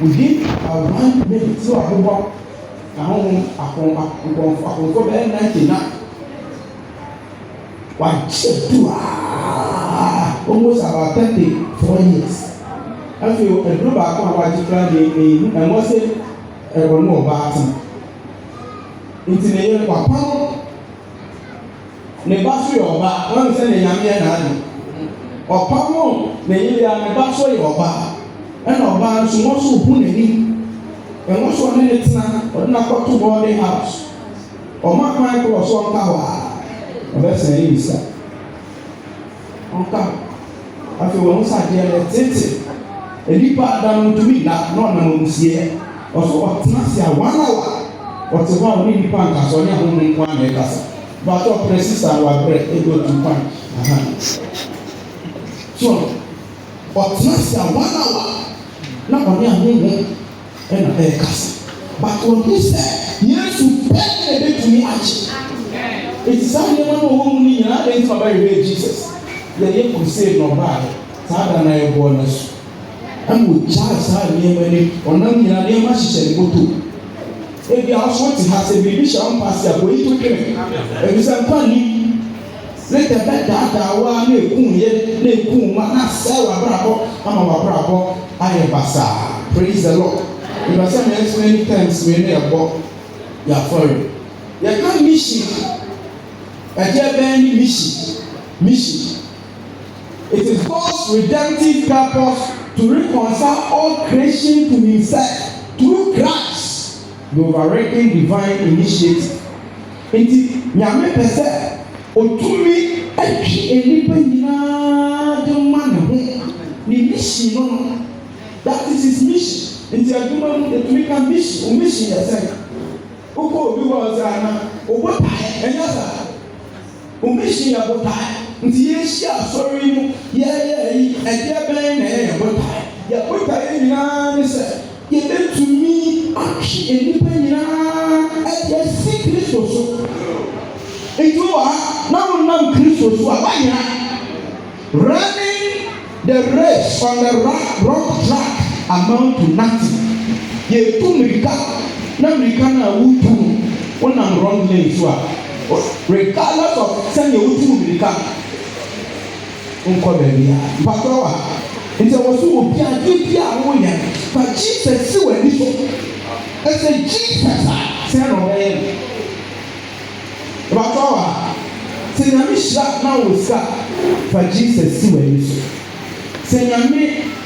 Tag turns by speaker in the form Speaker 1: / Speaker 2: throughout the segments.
Speaker 1: within 1 minute so abobɔ akɔnkɔ bɛyɛ 99 wagyɛ du almost about 34 years. Afei ɛduru baako a wagye kura de ɛwɔ sɛ ɛwɔ no ɔbaa tena nti ne yɛ wapam ne ba so yɛ ɔbaa wɔn sɛ ne nyame yɛ n'ado ɔpam ne yɛ yɛ ne ba so yɛ ɔbaa ɛna ɔbaa nso wɔn so hu n'anim ɛwɔ so ɔne ne tena ɔde n'akɔto boarding house ɔmo akwan kɔ so ɔnka hɔ a ɔbɛsɛn ne nsa ɔnka afei wɔn nsa adeɛ yɛ tete enipa adam ntumi da na ɔnam omusie ɔso ɔtena se a 1 hour ɔte hɔ a ɔne nipa nkasa ɔne ahomu nko a na ɛkasa baatɔ ɔpere sista wabrɛ ebi otu kwan so ɔtena se a 1 hour na ɔne ahomu ɛna ɛkasa baatɔ ɔne sɛ yesu pɛɛ na ebetumi akyi eti saa nneɛma na ɔwɔ mu ne nyinaa de nfa bɛyɛ jesus yɛyɛ crusade na ɔbaa saa da na ɛboɔ na so ɛmu ogya saa nneɛma ni ɔnam nyinaa nneɛma hyehyɛ ne moto ebi aso te ha sɛ biribi hyɛ wɔn paase a oyi to twene ebisa nkwa ni leta bɛ daadaa waa na ekun yɛ na ekun ma na sɛ wabrabɔ ama wabrabɔ ayɛ basaa praise the lord ebasa mi ɛsɛ many times mi ne ɛbɔ yafɔre yɛka mission ɛdeɛ bɛn ni mission it is God's redemptive purpose to reconcile all creation to himself through Christ, the overriding divine initiative. Enti nyame pese otumi atwi enipa nyinaa de ma ne ho ne mission no that is his mission. Enti aduma no etumi ka mission yɛ sɛ ukɔ obi wɔ sɛ ana obotae ɛnyɛ sa mission yɛ botae nti yɛhyia asɔre mu yɛyɛ ɛdeɛ bɛn na ɛyɛ yɛbotae nyinaa ne sɛ yɛbɛtumi atwe nnipa nyinaa ɛde asi kristo so nti wɔ ha na wonam kristo so a wayera running the race on the wrong track amount to nothing yɛtu mmirika na mmirika no a wotu wonam wrong lane so a regardless of sɛnea wotu mmirika nkɔ baabi a mpatɔ wɔ ha nti wɔ so obi ade a wɔyɛ fa jesus si wɔ ani so ɛsɛ jesus a sɛ na ɔbɛyɛ no mpatɔ wɔ ha sɛ nyame hyira na wɔ sika fa jesus si wɔ ani so sɛ nyame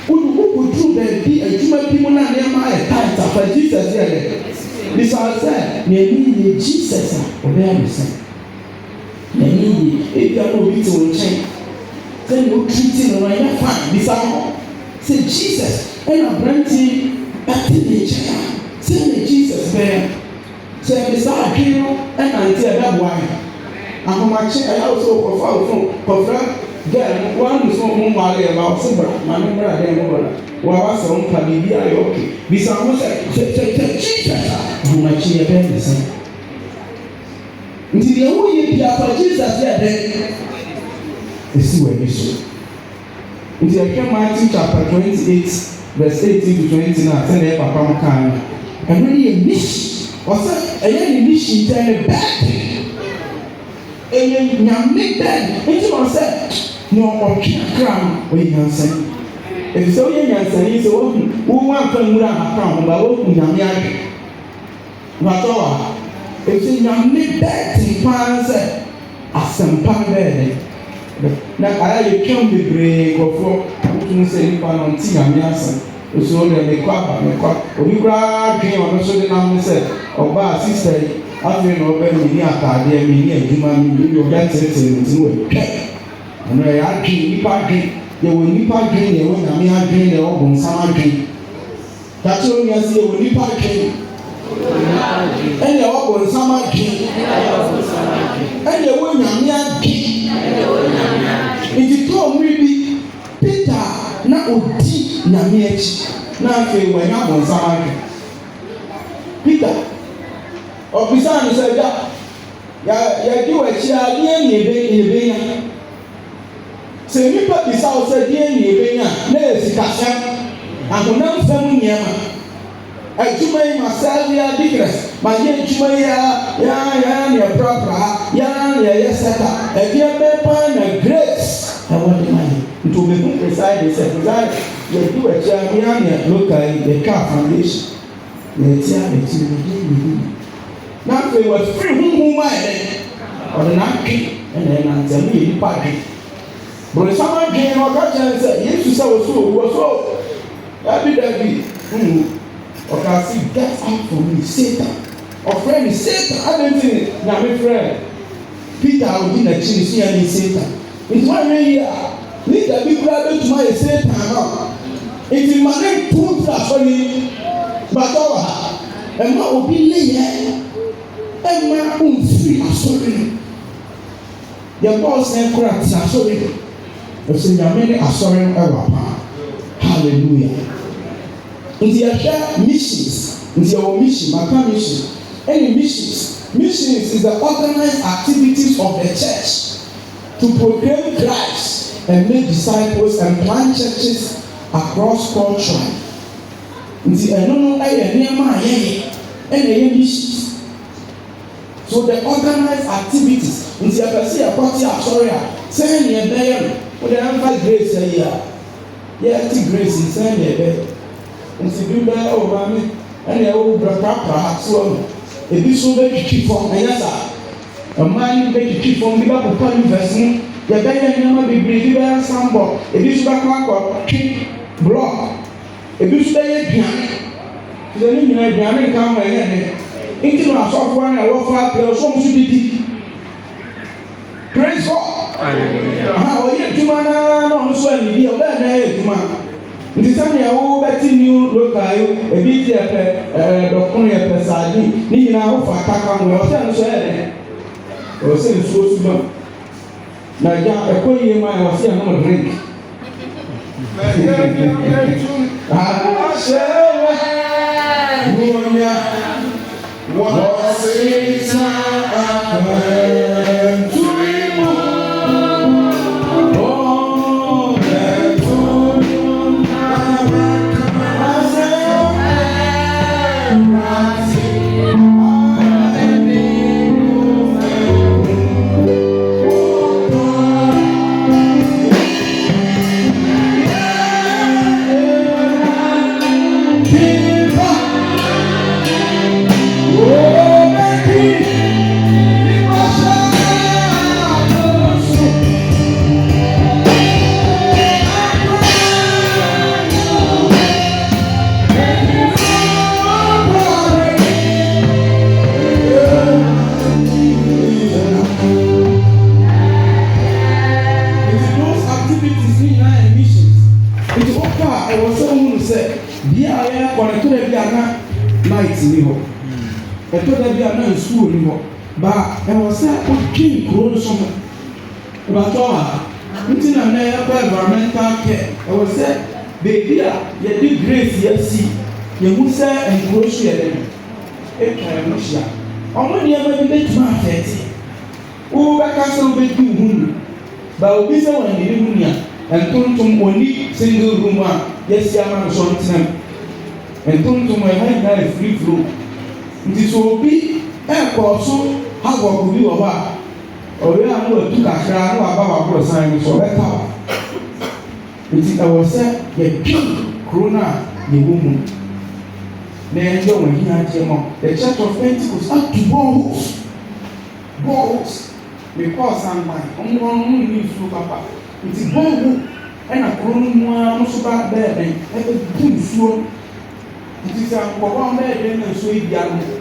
Speaker 1: wokotu baabi adwuma bi mu na nneɛma ayɛ tight a fa jesus yɛ dɛ bisa sɛ na ɛni yɛ jesus a ɔbɛyɛ no sɛ na ɛni yɛ ebi a na obi te wo nkyɛn sɛ na otwiti no ɛyɛ fine bisa hɔ sɛ jesus ɛna aberante ɛte ne nkyɛn a sɛ na jesus bɛyɛ sɛ bisa adwene no ɛna nti ɛbɛboa yɛ ahomakye ɛyɛ sɛ ɔkɔfa wo kɔfra gɛl no wɔanu so ho nware yɛ ma ɔse bra ma ne mmra dɛn mu bra wɔawa sɛ wo mpa biribi ayɛ ɔke bisa ho sɛ jesus a ahomakye yɛbɛyɛ ne sɛ nti deɛ woyɛ biafa jesus yɛ dɛn esi wɔ ebi so nti ɛhwɛ Matthew chapter 28 verse 18 to 29 sɛ na papa mo kan no ɛno yɛ mission ɔsɛ ɛyɛ ne mission kyɛn ne bɛɛde ɛyɛ nyame bɛɛde nti na ɔsɛ na ɔtwe akra no ɔyɛ nyansani ebi sɛ ɔyɛ nyansani sɛ wɔn afa nwura akra ho ba wɔn nyame ade n'atɔ wa ebi sɛ nyame bɛɛde paa sɛ asɛmpa bɛɛde. Na ayɛ twɛn bebree nkɔfoɔ wotum sɛ nipa no nti nyame asɛm osuo deɛ mekɔ obi koraa dwen ɔno so de nam ne sɛ ɔbaa sista yi afei na ɔbɛ meni ataadeɛ meni adwuma meni ɔbɛtenetene ne ti no wɔatwɛ ɛno ɛyɛ adwen nipa adwen yɛwɔ nipa adwen na ɛwɔ nyame adwen na ɛwɔ bonsam adwen dakyɛ onua sɛ yɛwɔ nipa adwen ɛna ɛwɔ bonsam adwen ɛna ɛwɔ nyame adwen nti tó mmiri bi peter na odi nyame akyi na afei wɔnyɛ abɔnsam adwe peter ɔbisa no sɛ gya yɛdi wɔ akyi a deɛ ne yɛbɛnya sɛ nnipa bisa wo sɛ deɛ ne yɛbɛnya na yɛ sikasɛm ahonam fam nneɛma adwuma yi ma sell ya digress ma yɛ adwuma yi ya ne prapra ya ne yɛ seta ɛdeɛ bɛpa na grace ɛwɔ de ma yɛ nto me hu preside sɛ preside yɛ di wɔ kyɛ me ya ne local yɛ ka foundation yɛ tia ne ti ne na afei wɔ firi huhu ma yɛ ɔde na atwe ɛna ɛna ntɛm yɛ nipa adwe bɔnsama adwe na ɔka kyerɛ sɛ yesu sɛ wɔ so wɔ so dabi ɔka si get out from me Satan ɔfrɛ me Satan adɛnti na me frɛ Peter a odi n'akyi ne so yɛ ne Satan nti wɔn yi a leader bi kura bɛtuma yɛ Satan no nti ma ne ntum fira asɔre batɔ wɔ ha ɛma obi le yɛ ɛma nfiri asɔre no yɛ bɔɔl sɛn kura ti asɔre no ɛsɛ nyame ne asɔre no ɛwɔ paa hallelujah. Nti yɛhwɛ missions nti yɛwɔ mission maka mission ɛne missions is the organized activities of the church to proclaim Christ and make disciples and plant churches across culture. Nti ɛno no ɛyɛ nneɛma a yɛyɛ ɛna ɛyɛ missions. So the organized activities nti yɛpɛ sɛ yɛkɔte asɔre a sɛn ne yɛbɛyɛ no wɔde ɛmfa grace ayi a yɛte grace sɛn ne yɛbɛyɛ nti bi bɛ ɔba mi ɛna ɛwɔ brapra soɔ no ebi so bɛtwitwi fam ɛyɛ saa ɔmaa yi bɛtwitwi fam bi bɛkɔkɔ university mu yɛbɛyɛ nneɛma bebree bi bɛyɛ sambɔ ebi so bɛkɔ akɔtwi block ebi so bɛyɛ aduane sɛ ne nyinaa aduane nka ho ɛyɛ ne nti na asɔfoɔ na ɛwɔ fa apɛ ɔsɔ nso didi praise God ɔyɛ adwuma naa na ɔno so anidi ɔbɛyɛ na ɛyɛ adwuma nti sani ɛwɔ bɛti new local yi ebi ti ɛpɛ dɔkono yɛ pɛ saadi ne nyinaa wofa kaka mu ɔsɛ no so yɛ dɛ ɔsɛ nsuo so dɔm na gya ɛkɔ yie ma ɔsɛ yɛ nom drink ahyɛ wɛ wɔnya wɔsi ta akɛntui mu. Ɛtɔda bi a na nsuo ni hɔ ba ɛwɔ sɛ ɔtwi kuro no so ho ɛbatɔ a nti na na yɛkɔ environmental care ɛwɔ sɛ beebi a yɛde grace yɛsi yɛhu sɛ nkuro so yɛ dɛ ɛtwa ɛho hyia ɔmo nneɛma bi bɛtuma afɛɛte wobɛka sɛ wobɛdi wo ho nu ba obi sɛ wɔn ani ho nia ntontom oni single room a yɛsi ama no so ntena ntontom ɛha nyinaa free flow nti so obi ɛkɔ so hagɔgo bi wɔ hɔ a ɔyɛ a no atu kakra no aba waboro san no so ɔbɛka wa nti ɛwɔ sɛ yɛtwi kuro no a yɛwɔ mu na yɛnyɛ wɔn ani agye mɔ the church of Pentecost atu balls mekɔɔ sanban ɔmo nni nsuo papa nti bɔɔlo ɛna kuro no mu a no so ba bɛɛ bɛn ɛbɛbu nsuo nti sɛ nkɔkɔ a bɛɛ bɛn na nsuo yi bia no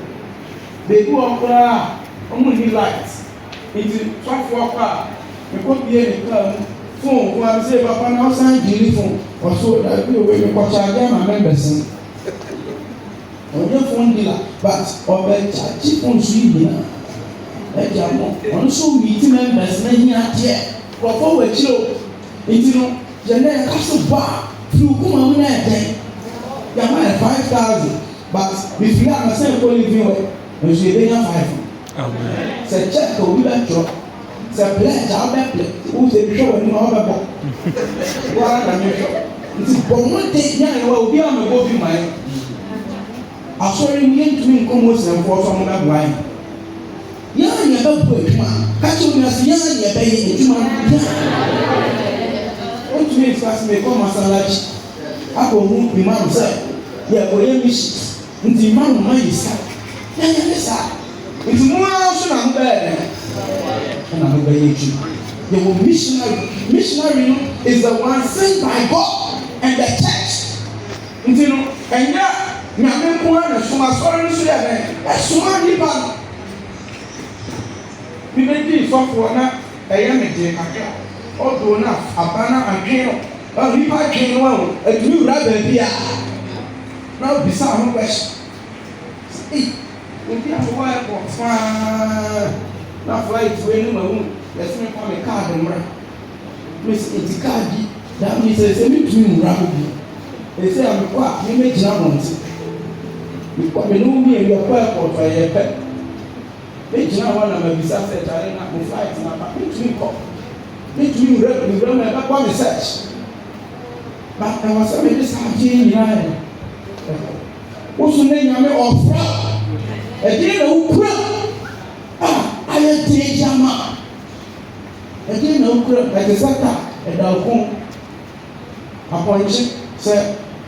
Speaker 1: beebi wɔ koraa a ɔmo nni light nti sɔfoɔ kɔ a mekɔ bie ne kaa mu phone ko a sɛ papa na ɔsan gyiri phone ɔso dabi owe mekɔkyɛ agya ma members no ɔnyɛ phone dealer but ɔbɛkyakye phone so yi nyinaa ɛgya mo ɔno so meet members na hia adeɛ kɔkɔ wɔ akyire o nti no yɛnɛ yɛka so ba firi okuma mu na ɛdɛn yɛma yɛ 5,000 but bifiri a nasɛn kɔ living wɛ nso yɛbɛnya 5 sɛ check obi bɛtwerɛ sɛ pledge a wobɛplɛ wosɛ bi hwɛ w'anim a wobɛbɔ woara na mehwɛ nti bɔ mmɔden nyɛ wa obi a mɛbɔ bi ma yɛ asɔre mu yɛntumi nkɔmmɔ sɛmfoɔ so ɔmo bɛboa yɛn. Yɛn yɛ bɛbɔ adwuma kakyɛ omi ase yɛn yɛ bɛyɛ adwuma yɛn. Otumi nfa se mekɔ masalachi akɔ hu imam sɛ yɛkɔyɛ mission nti imam ma yi sa yɛnyɛ ne saa nti mu ara so na mo bɛyɛ dɛ ɛna mo bɛyɛ adwuma. Yɛwɔ missionary. Missionary is the one sent by God and the church. Nti no ɛnyɛ nyame nko ara na som asɔre no so yɛ dɛ ɛsoma nipa no. Bibedi sɔfoɔ na ɛyɛ me de kakra ɔdo na aba na adwene no nipa adwene no a atumi wura baabi a na obisa ho question. Obi a wɔwɔ airport faa na flight wei no ma hu yɛsene kɔ me card mmra mesi eti card yi da mi sɛ metumi nwura ho bi ɛsɛ a mekɔ a memɛgyina bɔnte mekɔ me no wi awiakɔ airport a yɛpɛ megyina hɔ na mabisa sɛ kyare na mo flight na ba metumi kɔ metumi nwura mu ɛbɛkɔ me search but ɛwɔ sɛ mede saa gyee nyinaa yɛ woso ne nyame ɔfra ɛdeɛ na wokura a ayɛ dee gyama ɛdeɛ na wokura ɛte sɛ ta ɛda ko apɔnkye sɛ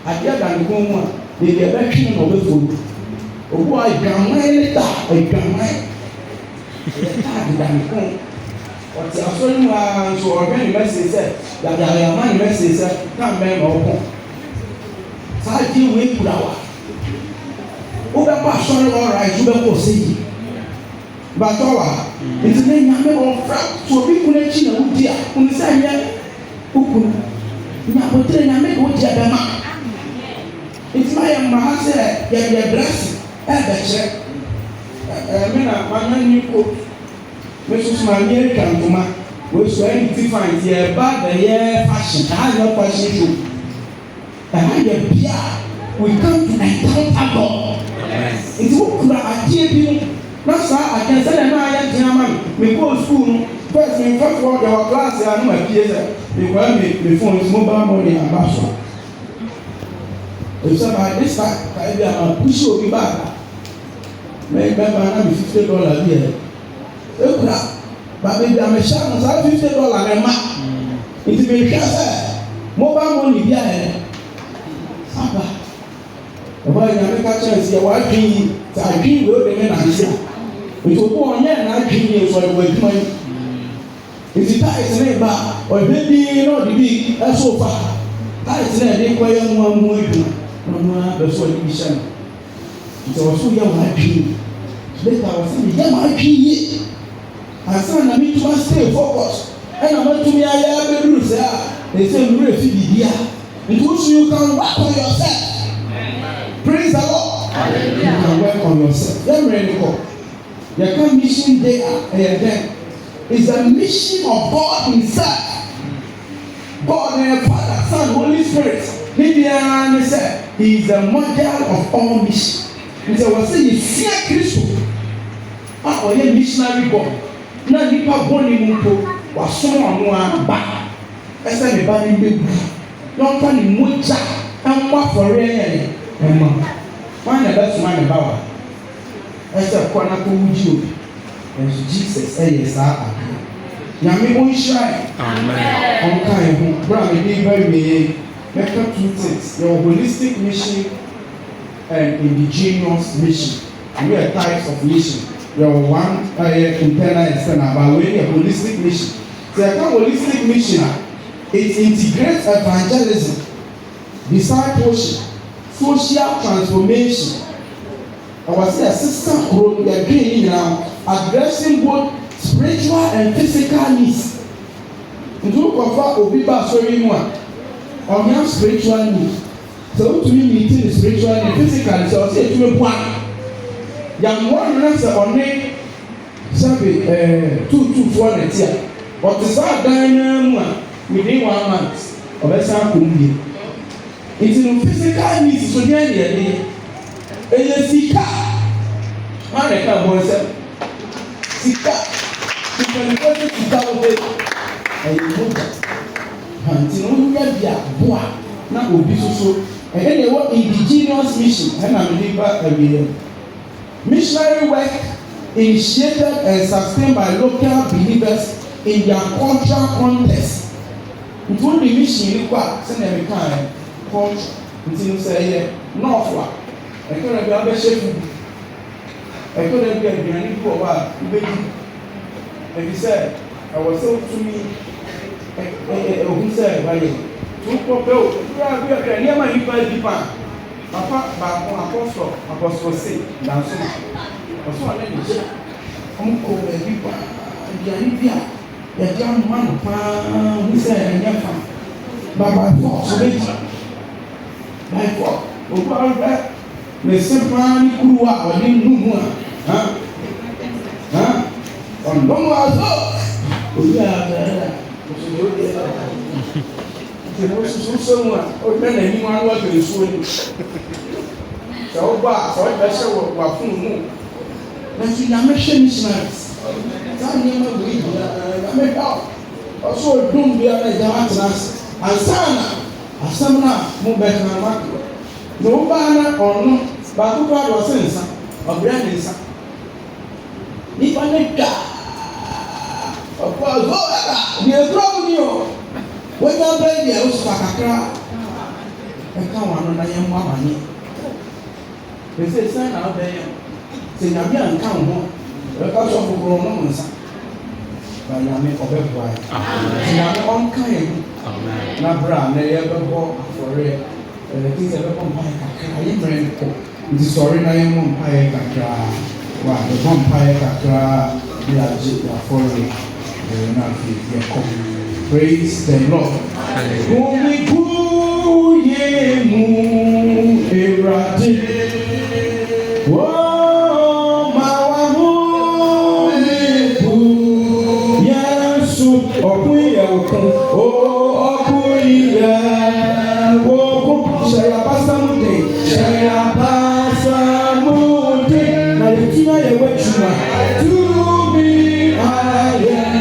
Speaker 1: adeɛ da ne kɔn mu a baabi ɛbɛtwe no na ɔbɛfo obu a adwaman ne ta adwaman ɛyɛ ta da ne kɔn ɔte asɔre mu a nso ɔhwɛ ne mɛsɛ sɛ yàyàmá ne mɛsɛ sɛ na mmɛn na ɔkɔ saa adeɛ wei kura wa wobɛkɔ asɔre ɔra ɛso bɛkɔ ɔsɛ yi batɔ wa nti ne nyame ɔfra so obi kun akyi na wodi a kun sɛ nyɛ okun nyabotere nyame de wodi abɛma nti ma yɛ mma ha sɛ yɛ bless ɛbɛkyerɛ me na mama ni ko me so ma mi atwa ntoma we so ɛn ti fan ti ɛba bɛyɛ fashion ɛha yɛ fashion show ɛha yɛ bia we come to encounter God nti wo kura adeɛ bi no na saa adeɛ sɛ dɛ na ayɛ gyina ma me go school no first me first wɔ yɛ wɔ class a no ma pie sɛ me kɔ me phone nti mobile money aba so ɛsɛ ba this time ka ebi a ma push obi back me bɛba na me $50 bi yɛ ekura ba beebi a me hyɛ no saa $50 ne ma nti me hwɛ sɛ mobile money bi ayɛ aba ɛbɔ yɛ nyame ka kyerɛ sɛ wadwin yi sɛ adwin wei ode me nanse a nti obi ɔnyɛ na adwin yi nso ɔde wɔ adwuma yi nti tait ne ba ɔbɛ bi na ɔde bi ɛso fa tait ne ɛde kɔyɛ mu amu adwuma na ɔno a bɛ so ɔde bi hyɛ no nti ɔso yɛ wɔ adwin leta wɔsɛ meyɛ ma adwin yi ansa na metuma stay focus ɛna matumi ayɛ abɛduru sɛ a ɛsɛ nwura fi biribi a nti woso you can work on yourself. Praise the Lord. Hallelujah. You can work on yourself. Let me read it. You can mission day then. It's a mission of God Himself. God and Father, Son, Holy Spirit. He said He is the model of all mission. He said, "What say you fear Christ? Ah, oh yeah, missionary God. Na nipa born in Mupo was someone who are back. I said, "Me bad in the don't find him much and what for real." Emma, why the best man about her? I said, "Kwana kuju." And Jesus said, "Yes, I am." Yami won't shy. Amen. Okay, brother, be very make up 2 things: your holistic mission and indigenous mission. We are types of mission. Your one internal and external, but we are holistic mission. So, a holistic mission, it integrates evangelism, discipleship, social transformation. I was there, sister, we are doing now, addressing both spiritual and physical needs. Ntu kofa obi ba sorry mu a, on your spiritual needs. So to me meeting the spiritual and physical, so say to me one. Young one na say onne sabi 224 na tia. But is that dan mu a within 1 month. Obesa kumbi. It's no physical needs so there dey. Sika. Ma na ka bo se. Sika. Sika ko sika o be. Ayi mo. Hanti no ya bia boa na obi soso And then they work indigenous mission. And I'm a missionary work initiated and sustained by local believers in their cultural context. It won't be mission required, send them a kind culture. Until you say, Northward. I couldn't be a chef. I couldn't be a granny to a while. And he said, I was so to me, who said, by you. Two people, we are near my people. Papa, Apostle say, that's also a lady. Uncle, the people, the Olivia, the young man, who said, and your but by force, by force, over that, the simple who are in Numa, on Noma, we are someone, or then anyone was in swing. So, but for better were full. Then see, I'm a missionaries. Tell me, I make out. Also, don't be a dance. And Sana, a summoner, move back to my market. No banner or no, but who was in some of branding some. If I make that, of course, we are throwing you. When you play the house of a crowd, I come on, I am one. They say, sign out there. Say, I'm young, come home. The culture of grown on some. But I make a big wife. I'm on kind. Nabra, they ever go for it. The things ever come by a cry. It is sorry, I am on Pie Kakra. Why, the vampire Kakra, they are foreign. They will not be their coming. Praise the Lord. Only good ye moon erade. Oh, my woman, yes, oh, shall I pass something? Shall I pass something? Now, the king I went to me, I am.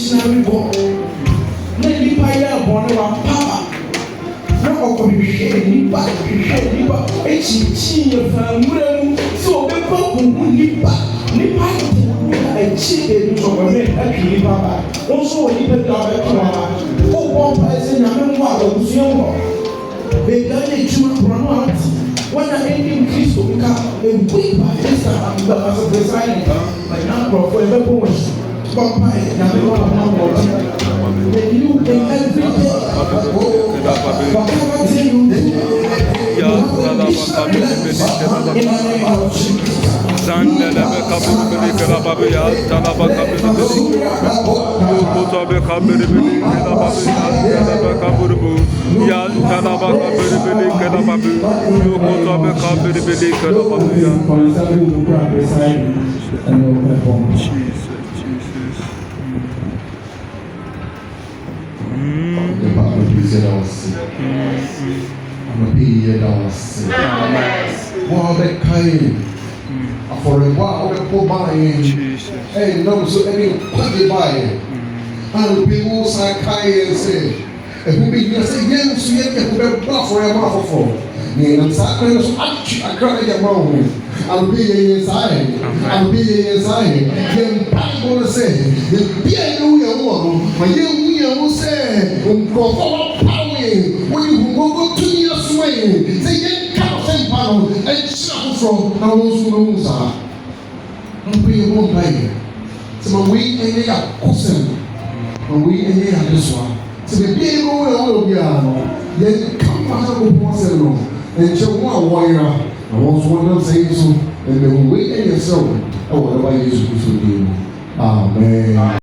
Speaker 1: missionary boy. Na nipa yɛ bɔne wa papa. Na ɔkɔhwehwɛ nipa ekyikyi yɛ fanwura mu sɛ ɔbɛbɔ kunku nipa ekyi ebi nso ɔbɛmɛ atwi nipa ba. Nso wɔ nipa bi a ɔbɛtɔ wa. Ɔbɔ mpa ɛsɛ nyame mu a ɔbusua mu hɔ. Beebi a yɛ edwuma kura no ati. When I end Christ, we can wait by this time as a design. Like now, for every point, but by now, the new every day. Whatever thing you do,
Speaker 2: for a while, the poor buying, and no, so any quantity buying. And people say, and say, if we be say, yes, we have to for a month for. And Sacramento, I can't get wrong. I'll be inside. I'll be inside. Then Bible say, the beer you will, but you will say, when you go to your sway, say, and shuffle from those who knows are. Don't be a one player. So we and they are awesome. And we and they are this one. So the people will be then come out of once and show one warrior. I want to say so. And then wait and yourself. Oh, whatever you do for you. Amen.